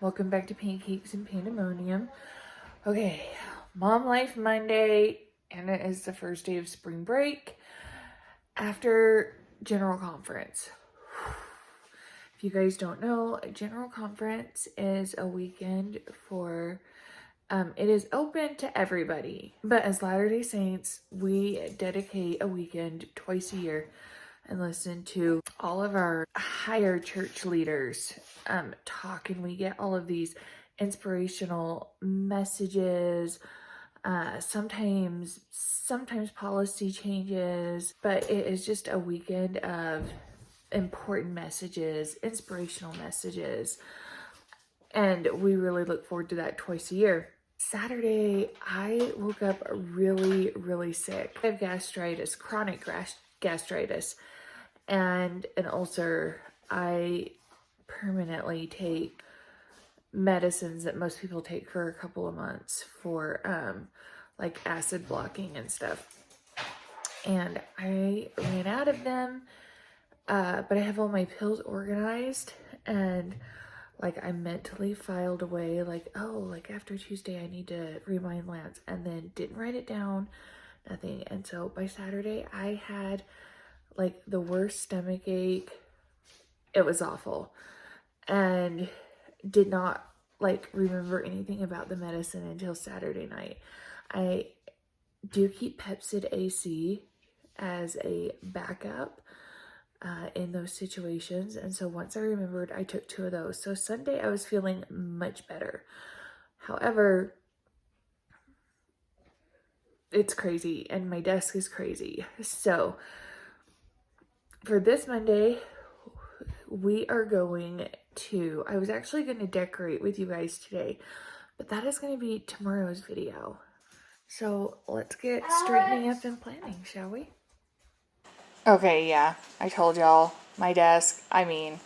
Welcome back to Pancakes and Pandemonium. Okay, Mom Life Monday, and it is the first day of spring break after General Conference. If you guys don't know, General Conference is a weekend for, it is open to everybody. But as Latter-day Saints, we dedicate a weekend twice a year and listen to all of our higher church leaders talk, and we get all of these inspirational messages, sometimes policy changes, but it is just a weekend of important messages, inspirational messages, and we really look forward to that twice a year. Saturday, I woke up really sick. I have gastritis, chronic gastritis, and an ulcer. I permanently take medicines that most people take for a couple of months for like acid blocking and stuff. And I ran out of them, but I have all my pills organized, and like I mentally filed away like, oh, like after Tuesday I need to remind Lance, and then didn't write it down, nothing. And so by Saturday I had like the worst stomach ache. It was awful, and did not like remember anything about the medicine until Saturday night. I do keep Pepsid AC as a backup in those situations, and so once I remembered, I took 2 of those. So Sunday I was feeling much better. However, it's crazy and my desk is crazy. So for this Monday, we are going to, I was actually going to decorate with you guys today, but that is going to be tomorrow's video. So let's get straightening up and planning, shall we? Okay, yeah, I told y'all, my desk, I mean,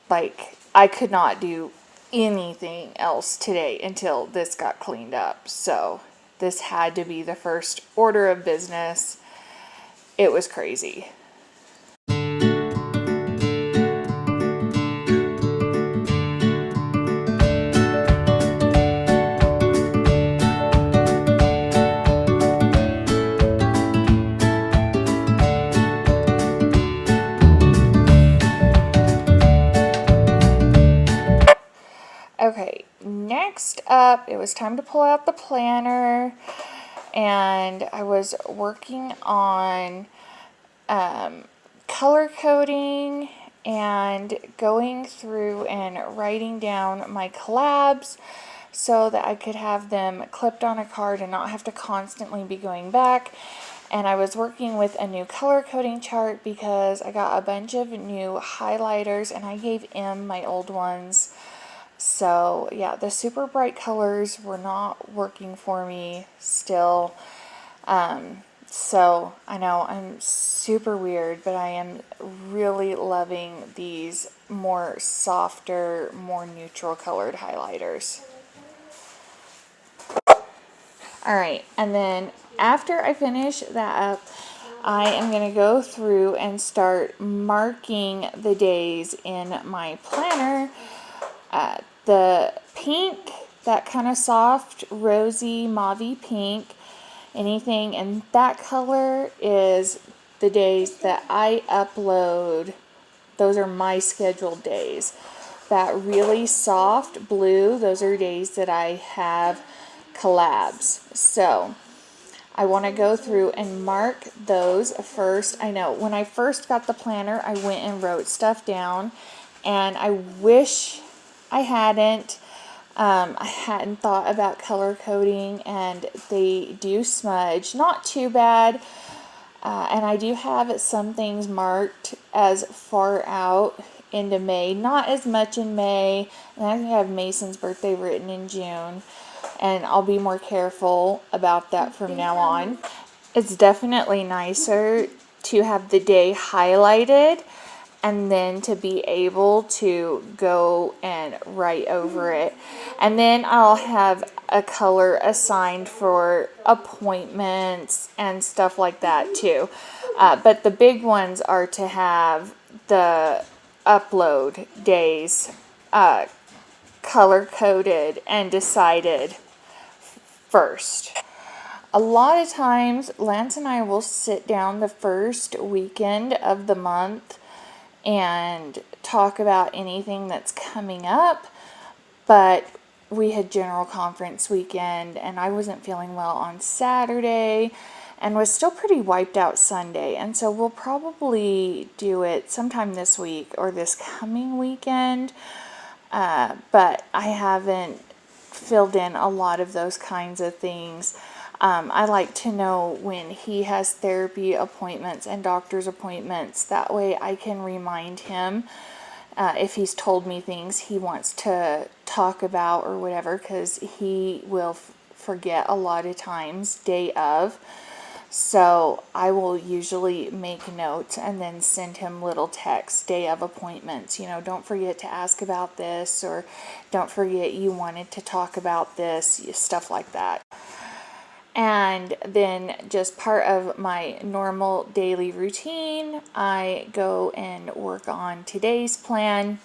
like, I could not do anything else today until this got cleaned up. So this had to be the first order of business. It was crazy. Okay, next up, it was time to pull out the planner, and I was working on color coding and going through and writing down my collabs so that I could have them clipped on a card and not have to constantly be going back. And I was working with a new color coding chart because I got a bunch of new highlighters and I gave M my old ones. So yeah, the super bright colors were not working for me still. So I know I'm super weird, but I am really loving these more softer, more neutral colored highlighters. All right, and then after I finish that up, I am going to go through and start marking the days in my planner. The pink, that kind of soft, rosy, mauvey pink, anything in that color is the days that I upload. Those are my scheduled days. That really soft blue, those are days that I have collabs. So I want to go through and mark those first. I know when I first got the planner, I went and wrote stuff down, and I wish I hadn't. I hadn't thought about color coding, and they do smudge. Not too bad. And I do have some things marked as far out into May. Not as much in May. And I think I have Mason's birthday written in June. And I'll be more careful about that from now on. It's definitely nicer to have the day highlighted and then to be able to go and write over it. And then I'll have a color assigned for appointments and stuff like that too. But the big ones are to have the upload days color coded and decided first. A lot of times, Lance and I will sit down the first weekend of the month and talk about anything that's coming up, but we had general conference weekend and I wasn't feeling well on Saturday and was still pretty wiped out Sunday, and so we'll probably do it sometime this week or this coming weekend, but I haven't filled in a lot of those kinds of things. I like to know when he has therapy appointments and doctor's appointments. That way I can remind him if he's told me things he wants to talk about or whatever, because he will forget a lot of times day of. So I will usually make notes and then send him little texts day of appointments. Don't forget to ask about this, or don't forget you wanted to talk about this, stuff like that. And then just part of my normal daily routine, I go and work on today's plan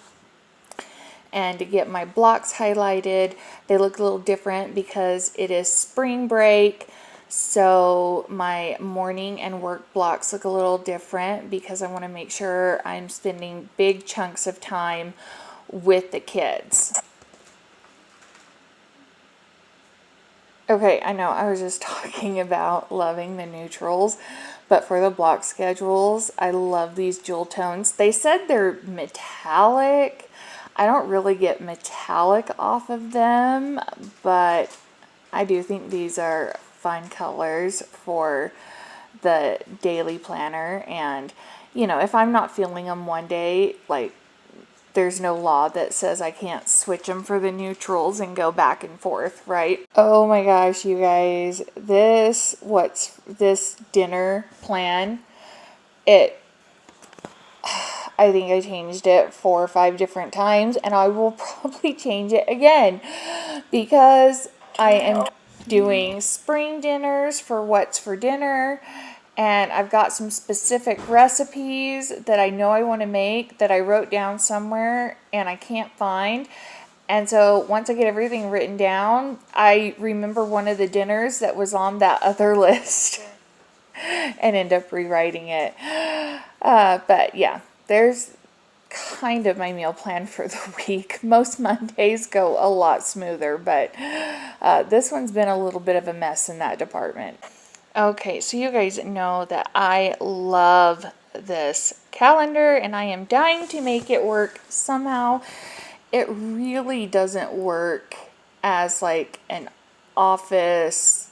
and to get my blocks highlighted. They look a little different because it is spring break. So my morning and work blocks look a little different because I want to make sure I'm spending big chunks of time with the kids. Okay, I know I was just talking about loving the neutrals, but for the block schedules, I love these jewel tones. They said they're metallic. I don't really get metallic off of them, but I do think these are fun colors for the daily planner. And, if I'm not feeling them one day, there's no law that says I can't switch them for the neutrals and go back and forth, right? Oh my gosh, you guys, this dinner plan, I think I changed it 4 or 5 different times, and I will probably change it again because I am doing spring dinners for what's for dinner. And I've got some specific recipes that I know I want to make that I wrote down somewhere and I can't find. And so once I get everything written down, I remember one of the dinners that was on that other list and end up rewriting it. But yeah, there's kind of my meal plan for the week. Most Mondays go a lot smoother, but this one's been a little bit of a mess in that department. Okay, so you guys know that I love this calendar and I am dying to make it work somehow. It really doesn't work as an office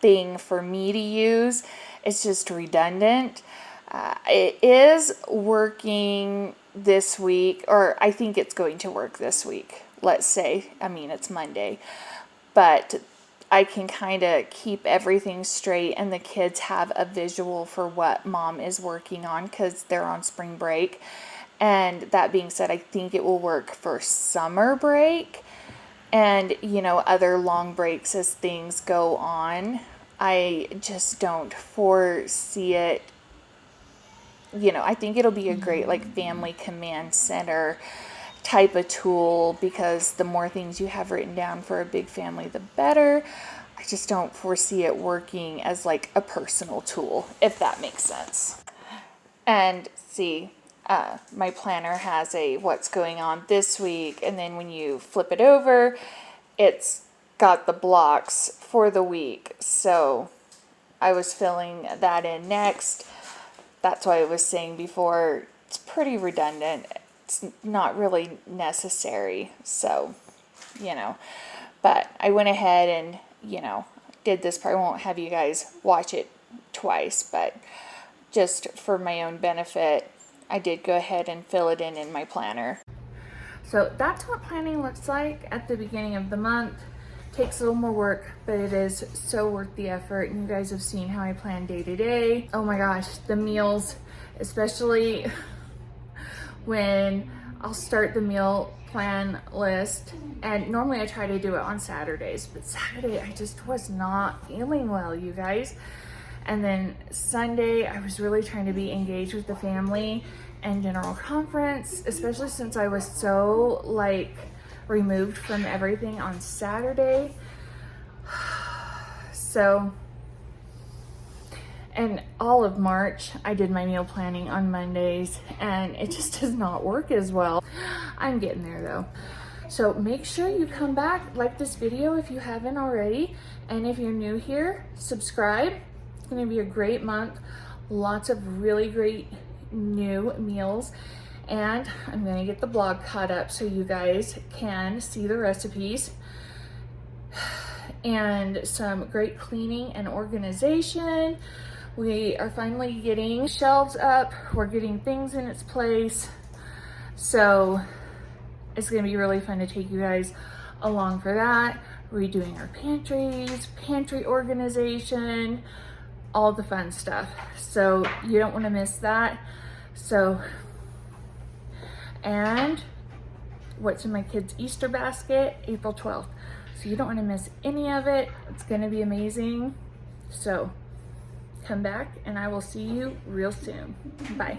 thing for me to use. It's just redundant. It is working this week, or I think it's going to work this week. Let's say, it's Monday, but I can kind of keep everything straight and the kids have a visual for what mom is working on because they're on spring break. And that being said, I think it will work for summer break and, other long breaks as things go on. I just don't foresee it. I think it'll be a great family command center type of tool because the more things you have written down for a big family, the better. I just don't foresee it working as a personal tool, if that makes sense. And see, my planner has a what's going on this week, and then when you flip it over, it's got the blocks for the week. So I was filling that in next. That's why I was saying before, it's pretty redundant. It's not really necessary. So, but I went ahead and, did this part. I won't have you guys watch it twice, but just for my own benefit, I did go ahead and fill it in my planner. So that's what planning looks like at the beginning of the month. Takes a little more work, but it is so worth the effort. And you guys have seen how I plan day to day. Oh my gosh, the meals, especially when I'll start the meal plan list. And normally I try to do it on Saturdays, but Saturday I just was not feeling well, you guys. And then Sunday, I was really trying to be engaged with the family and general conference, especially since I was so removed from everything on Saturday. So, and all of March, I did my meal planning on Mondays, and it just does not work as well. I'm getting there though. So make sure you come back, like this video if you haven't already, and if you're new here, subscribe. It's gonna be a great month. Lots of really great new meals, and I'm gonna get the blog caught up so you guys can see the recipes and some great cleaning and organization. We are finally getting shelves up. We're getting things in its place. So it's gonna be really fun to take you guys along for that. Redoing our pantries, pantry organization, all the fun stuff. So you don't wanna miss that. So, and what's in my kids' Easter basket, April 12th. So you don't wanna miss any of it. It's gonna be amazing. So come back and I will see you real soon. Bye.